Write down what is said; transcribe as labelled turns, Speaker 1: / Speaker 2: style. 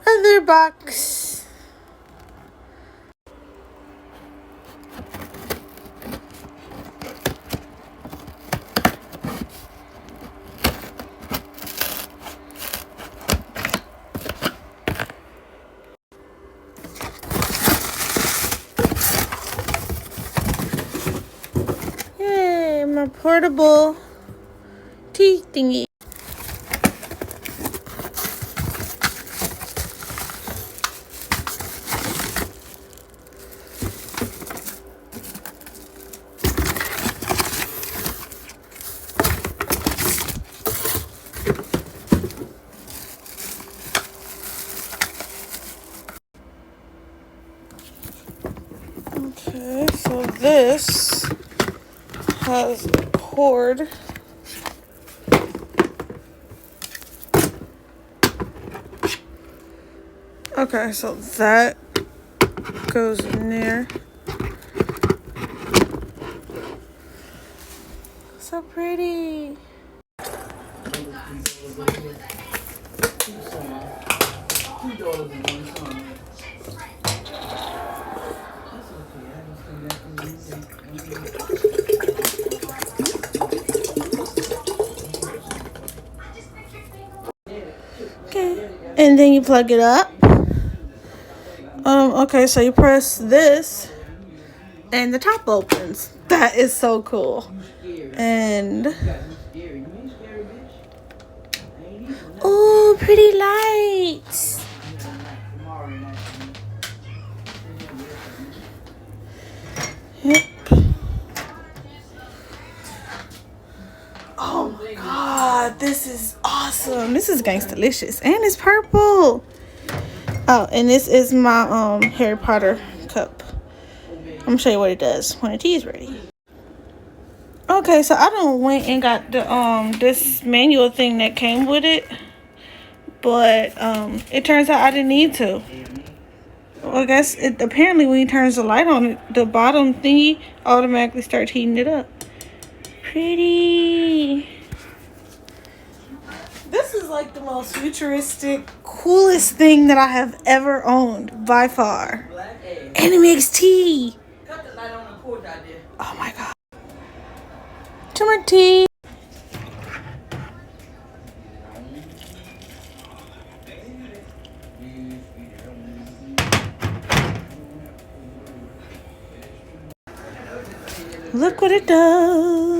Speaker 1: Another box. Yay, my portable tea thingy. Okay, so this has a cord. Okay, so that goes in there. So pretty. Okay, and then you plug it up. Okay, so you press this and the top opens. That is so cool. And oh, pretty lights. Yep. Oh my god, this is awesome. This is gangstalicious. And it's purple. Oh, and this is my Harry Potter cup. I'm gonna show you what it does when the tea is ready. Okay, so I done went and got the this manual thing that came with it, but it turns out I didn't need to. Well, I guess it apparently when he turns the light on, the bottom thingy automatically starts heating it up. Pretty. This is like the most futuristic, coolest thing that I have ever owned by far. And it makes tea. Oh my god. Turmeric tea. Look what it does.